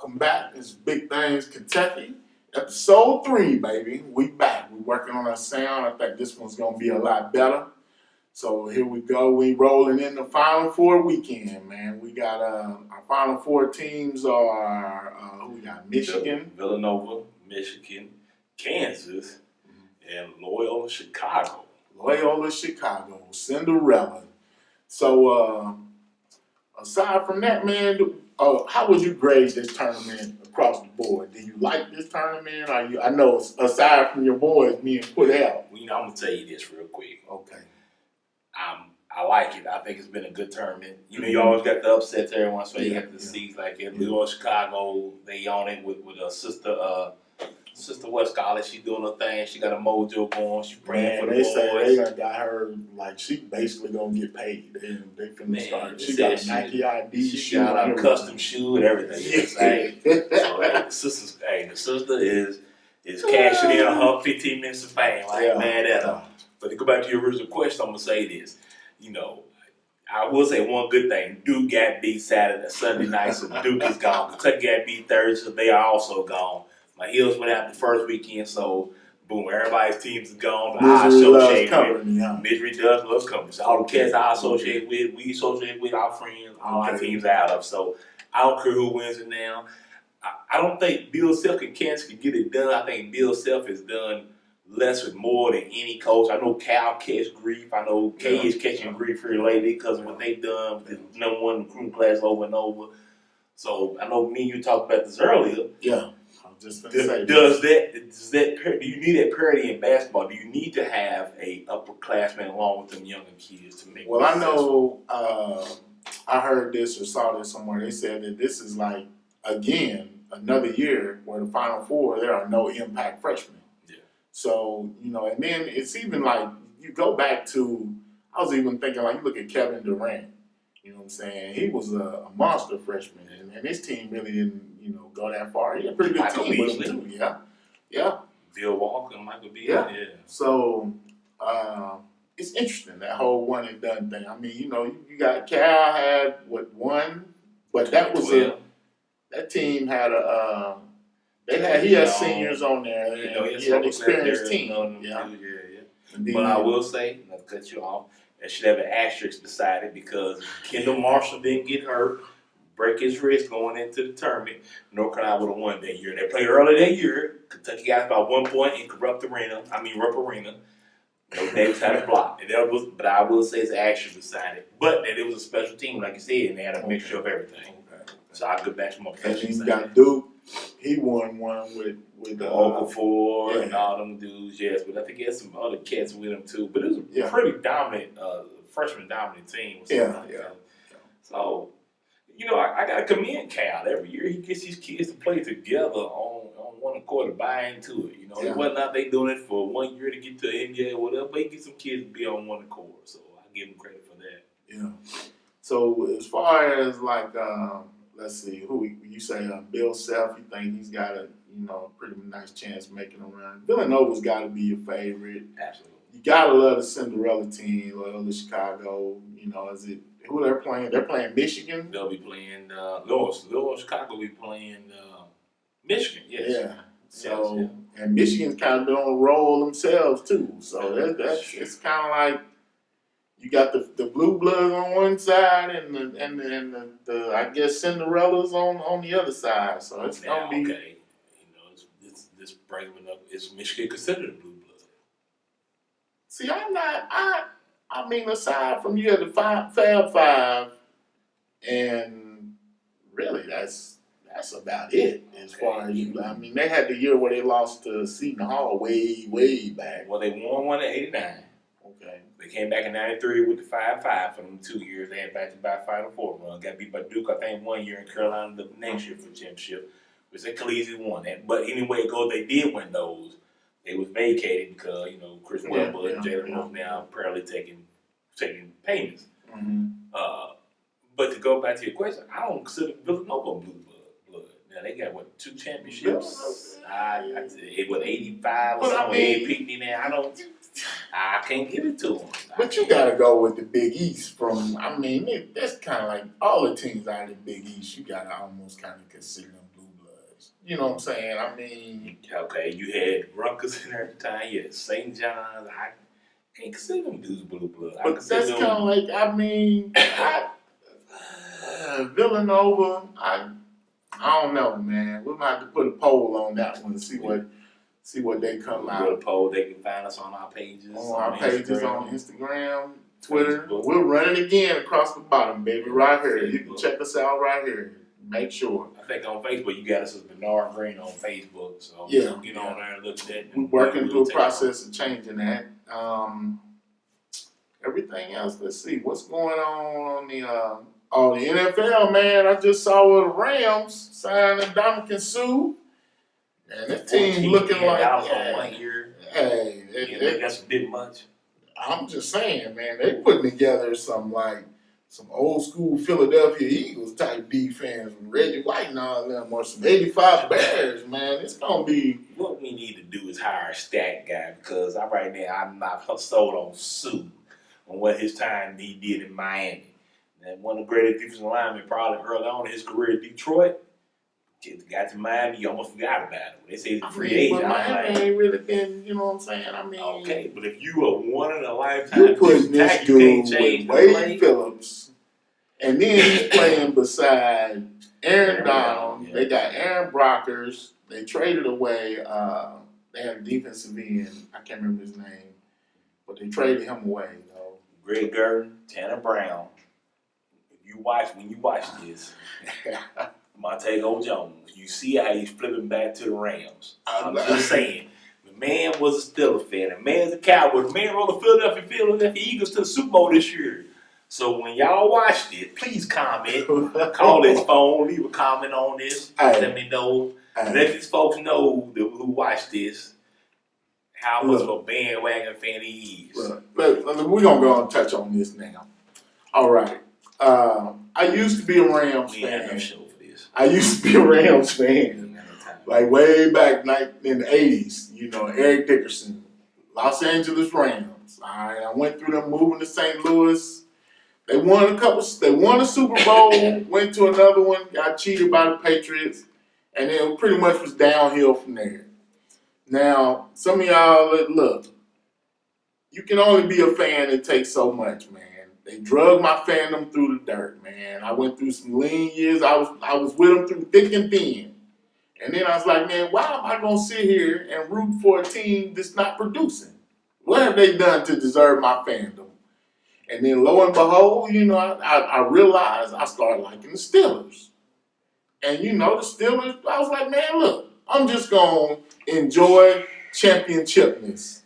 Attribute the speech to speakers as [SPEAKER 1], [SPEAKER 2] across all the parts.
[SPEAKER 1] Welcome back. It's Big Things Kentucky. Episode 3, baby. We back. We working on our sound. I think this one's gonna be a lot better. So here we go. We rolling in the Final Four weekend, man. We got our Final Four teams are who we got? Michigan,
[SPEAKER 2] Villanova, Michigan, Kansas, and Loyola Chicago.
[SPEAKER 1] Loyola Chicago, Cinderella. So aside from that, man, how would you grade this tournament across the board? Do you like this tournament? I know aside from your boys being put out.
[SPEAKER 2] Well, I'm gonna tell you this real quick.
[SPEAKER 1] Okay.
[SPEAKER 2] I like it. I think it's been a good tournament. You always got the upsets every once in a while. You got the seeds like in Loyola Chicago. They on it with a sister West College. She doing her thing. She got a mojo going. She praying for the boys.
[SPEAKER 1] They done got her like she basically gonna get paid. They finna start. She got a Nike ID.
[SPEAKER 2] She got a custom shoe and everything. So the sister is cashing in her 15 minutes of fame. I ain't mad at her. But to go back to your original question, I'm gonna say this. I will say one good thing. Duke got beat Sunday night, so Duke is gone. Kentucky got beat Thursday, so they are also gone. My Heels went out the first weekend, so boom, everybody's teams is gone. Misery does love company. So all the cats I associate with, we associate with our friends, all our teams out of. So I don't care who wins it now. I don't think Bill Self and Kansas can get it done. I think Bill Self has done less with more than any coach. I know Cal catch grief. I know K is catching grief here lately because of what they've done with the number one recruiting class over and over. So I know me and you talked about this earlier.
[SPEAKER 1] Yeah. Just
[SPEAKER 2] do you need that parity in basketball? Do you need to have a upperclassman along with them younger kids to make?
[SPEAKER 1] Well, I know. I heard this or saw this somewhere. They said that this is like again another year where the Final Four there are no impact freshmen.
[SPEAKER 2] Yeah.
[SPEAKER 1] So and then it's even like you go back to. I was even thinking like you look at Kevin Durant. You know what I'm saying? He was a monster freshman, and his team really didn't, go that far. He had a pretty good team with him too. Yeah.
[SPEAKER 2] Bill Walker, Michael Beasley. Yeah.
[SPEAKER 1] So it's interesting that whole one and done thing. I mean, you got Cal had one, but that was that team had he had seniors on there. He had an experienced team. Yeah.
[SPEAKER 2] But I will say, not to cut you off. That should have an asterisk beside it because Kendall Marshall didn't get hurt, break his wrist going into the tournament. North Carolina would have won that year. They played early that year. Kentucky got about 1 point in Rupp Arena. Davis had a block. But I will say it's an asterisk beside it. But that it was a special team, like you said, and they had a mixture of everything. Okay. So I could back from up.
[SPEAKER 1] And you got Duke. He won one with
[SPEAKER 2] Okafor and all them dudes, yes. But I think he had some other cats with him too. But it was a pretty dominant, freshman dominant team. So, I got to commend Cal. Every year he gets these kids to play together on one accord to buy into it. It wasn't out they doing it for 1 year to get to the NBA or whatever, but he gets some kids to be on one accord. So I give him credit for that.
[SPEAKER 1] Yeah. So as far as like, let's see, who you say Bill Self, you think he's got a pretty nice chance of making a run. Villanova's got to be your favorite.
[SPEAKER 2] Absolutely.
[SPEAKER 1] You gotta love the Cinderella team, Loyola Chicago. Who they're playing? They're playing Michigan.
[SPEAKER 2] They'll be playing Loyola Chicago. Will be playing Michigan. Yes.
[SPEAKER 1] Yeah. So and Michigan's kind of been on a roll themselves too. So it's kind of like. You got the blue bloods on one side and the I guess Cinderella's on the other side. So it's gonna be
[SPEAKER 2] okay. This brings up is Michigan considered a blue blood?
[SPEAKER 1] See, I'm not. I mean, aside from you had the Fab Five, and really that's about it as far as you. I mean, they had the year where they lost to Seton Hall way back.
[SPEAKER 2] Well, they won one in '89.
[SPEAKER 1] Okay.
[SPEAKER 2] They came back in '93 with the 5-5 for them 2 years. They had back-to-back Final Four run. Got beat by Duke, I think, 1 year in Carolina the next year for the championship. Which they easily won that. But anyway it goes, they did win those. They was vacated because, Chris Webber and Jalen Rose now apparently taking payments.
[SPEAKER 1] Mm-hmm.
[SPEAKER 2] But to go back to your question, I don't consider Villanova blue blood. Now they got 2 championships. It was 85 or something. They picked me there. I can't give it to them.
[SPEAKER 1] But you gotta go with the Big East that's kind of like all the teams out of the Big East. You gotta almost kind of consider them blue You know what I'm saying? I mean,
[SPEAKER 2] Okay, you had Rutgers in there at the time. You had St. John's. I can't consider them dudes blue blood. I
[SPEAKER 1] but
[SPEAKER 2] consider
[SPEAKER 1] that's
[SPEAKER 2] them.
[SPEAKER 1] kind of like, I mean, Villanova, I don't know, man. We might have to put a poll on that one and see what they come
[SPEAKER 2] We'll
[SPEAKER 1] out.
[SPEAKER 2] put a poll. They can find us on our pages.
[SPEAKER 1] On our pages on Instagram, Twitter.
[SPEAKER 2] Facebook.
[SPEAKER 1] We'll run it again across the bottom, baby, right here. You can
[SPEAKER 2] Facebook.
[SPEAKER 1] check us out right here. Make sure.
[SPEAKER 2] I think on Facebook you got us as Bernard Green on Facebook. So
[SPEAKER 1] Yeah,
[SPEAKER 2] get on there and look at that.
[SPEAKER 1] We're working through a process of changing that. Everything else, let's see what's going on the the NFL, man. I just saw where the Rams signed Ndamukong Suh, and that team looking like
[SPEAKER 2] out for 1 year.
[SPEAKER 1] Hey,
[SPEAKER 2] that's a bit much.
[SPEAKER 1] I'm just saying, man, they putting together some old school Philadelphia Eagles type defense with Reggie White and all them, or some 85 Bears, man. It's gonna be.
[SPEAKER 2] What we need to do is hire a stat guy because right now I'm not sold on Sue on what his time he did in Miami. And one of the greatest defensive linemen probably early on in his career in Detroit. Got to Miami, you almost forgot about him. They say he's a free agent.
[SPEAKER 1] But Miami ain't really been, you know what I'm saying? I mean,
[SPEAKER 2] okay, but if you are one in a lifetime,
[SPEAKER 1] you putting this dude with Wade Phillips, and then he's playing beside Aaron Donald. Yeah. They got Aaron Brockers. They traded away. They had a defensive end. I can't remember his name, but they traded him away. Though.
[SPEAKER 2] Greg Gurton, Tanner Brown. When you watch this. Montego Jones, you see how he's flipping back to the Rams. I'm just saying, the man was a Steelers fan, the man's a Cowboy, the man rode the Philadelphia Eagles to the Super Bowl this year. So when y'all watched it, please comment, call his phone, leave a comment on this, let me know, let these folks know who watched this, how much of a bandwagon fan he is.
[SPEAKER 1] We're going to go and touch on this now. All right. I used to be a Rams fan. I used to be a Rams fan, like way back in the 80s, you know, Eric Dickerson, Los Angeles Rams. All right, I went through them moving to St. Louis. They won a Super Bowl, went to another one, got cheated by the Patriots, and it pretty much was downhill from there. Now, some of y'all, look, you can only be a fan that takes so much, man. They drug my fandom through the dirt, man. I went through some lean years. I was with them through thick and thin. And then I was like, man, why am I going to sit here and root for a team that's not producing? What have they done to deserve my fandom? And then lo and behold, you know, I realized I started liking the Steelers. And, you know, the Steelers, I was like, man, look, I'm just going to enjoy championshipness.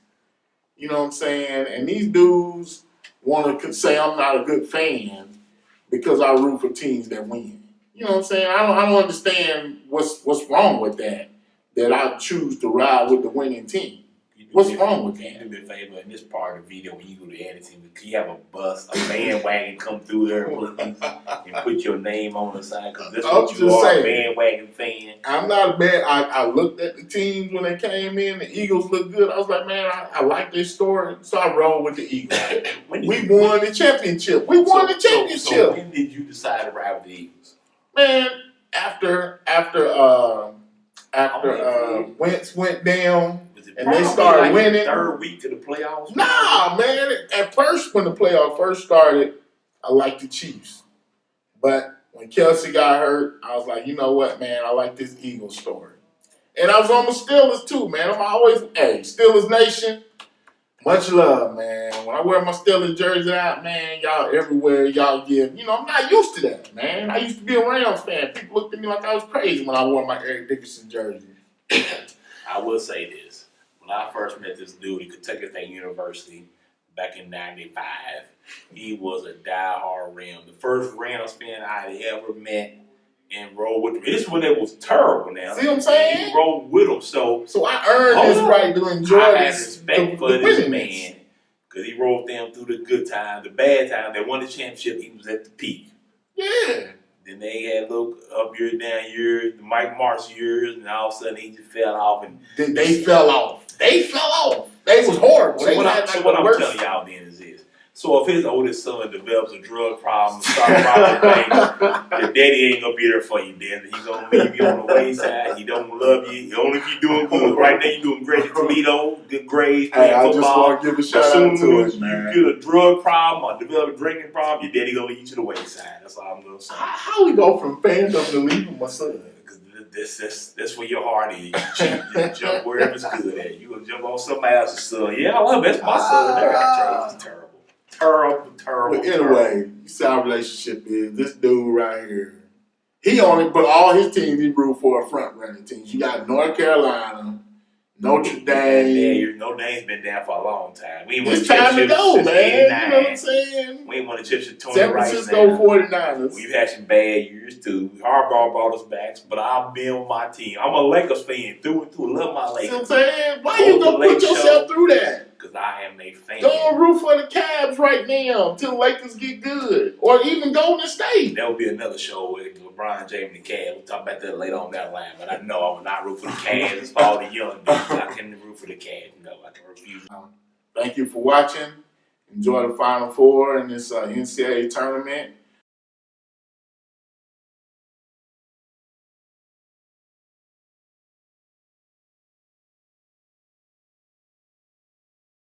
[SPEAKER 1] You know what I'm saying? And these dudes want to say I'm not a good fan because I root for teams that win. You know what I'm saying? I don't understand what's wrong with that I choose to ride with the winning team. What's wrong with that?
[SPEAKER 2] Do me a favor, in this part of the video, when you go to editing, can you have a bus, a bandwagon come through there, please, and put your name on the side? Because this is what you are, a bandwagon fan.
[SPEAKER 1] I'm not a bad. I looked at the teams when they came in. The Eagles looked good. I was like, man, I like this story, so I rolled with the Eagles. We won the championship.
[SPEAKER 2] So when did you decide to ride with the Eagles?
[SPEAKER 1] Man, after Wentz went down. And they started winning.
[SPEAKER 2] Third week to the playoffs?
[SPEAKER 1] Nah, man. At first, when the playoffs first started, I liked the Chiefs. But when Kelsey got hurt, I was like, you know what, man? I like this Eagles story. And I was on the Steelers, too, man. I'm always, Steelers Nation, much love, man. When I wear my Steelers jersey out, man, y'all everywhere, y'all give. You know, I'm not used to that, man. I used to be a Rams fan. People looked at me like I was crazy when I wore my Eric Dickerson jersey.
[SPEAKER 2] I will say this. When I first met this dude at Kentucky State University back in '95, he was a diehard Rams. The first Rams fan I had ever met and rode with him. This is when it was terrible now.
[SPEAKER 1] See what I'm saying?
[SPEAKER 2] He rode with him. So
[SPEAKER 1] I earned this right to enjoy
[SPEAKER 2] I
[SPEAKER 1] this.
[SPEAKER 2] had respect for this man because he rode them through the good times, the bad times. They won the championship. He was at the peak.
[SPEAKER 1] Yeah.
[SPEAKER 2] Then they had little up years, down years, the Mike Marsh years, and all of a sudden he just fell off. And
[SPEAKER 1] then they fell off. They was horrible.
[SPEAKER 2] So what I'm telling y'all then is this. So if his oldest son develops a drug problem, start robbing banks, your daddy ain't gonna be there for you then. He's gonna leave you on the wayside. He don't love you. Only if you're doing good. Right now you're doing great at Toledo, good grades, playing
[SPEAKER 1] Hey, I
[SPEAKER 2] football.
[SPEAKER 1] just want to give a shout
[SPEAKER 2] As
[SPEAKER 1] out
[SPEAKER 2] soon
[SPEAKER 1] to
[SPEAKER 2] as
[SPEAKER 1] it, man.
[SPEAKER 2] you get a drug problem or develop a drinking problem, your daddy gonna leave you to the wayside. That's all I'm gonna say.
[SPEAKER 1] How we go from fandom to leaving my son?
[SPEAKER 2] That's where your heart is. You cheat, you jump wherever it's good at. You gonna jump on somebody else's son. Yeah, I love it. That's my son. There, I tell you, it's terrible. Terrible.
[SPEAKER 1] But anyway, you see how relationship is. This dude right here, he only, but all his teams he root for a front running team. You got North Carolina, Notre Dame.
[SPEAKER 2] Yeah, Notre Dame's been down for a long time. We ain't won
[SPEAKER 1] It's time to go, man. You know what I'm saying?
[SPEAKER 2] We ain't won the chip since Tony
[SPEAKER 1] San
[SPEAKER 2] Rice.
[SPEAKER 1] Francisco 49ers.
[SPEAKER 2] We've had some bad years too. Harbaugh brought us back, but I've been with my team. I'm a Lakers fan through and through. Love my Lakers.
[SPEAKER 1] You know what I'm saying? Why you gonna put yourself through that?
[SPEAKER 2] Because I am a fan.
[SPEAKER 1] Go and root for the Cavs right now until the Lakers get good. Or even Golden State.
[SPEAKER 2] That would be another show with LeBron James and the Cavs. We'll talk about that later on down the line. But I know I will not root for the Cavs. It's for all the young dudes. I can't root for the Cavs. No, I can refuse.
[SPEAKER 1] Thank you for watching. Enjoy the Final Four in this NCAA tournament.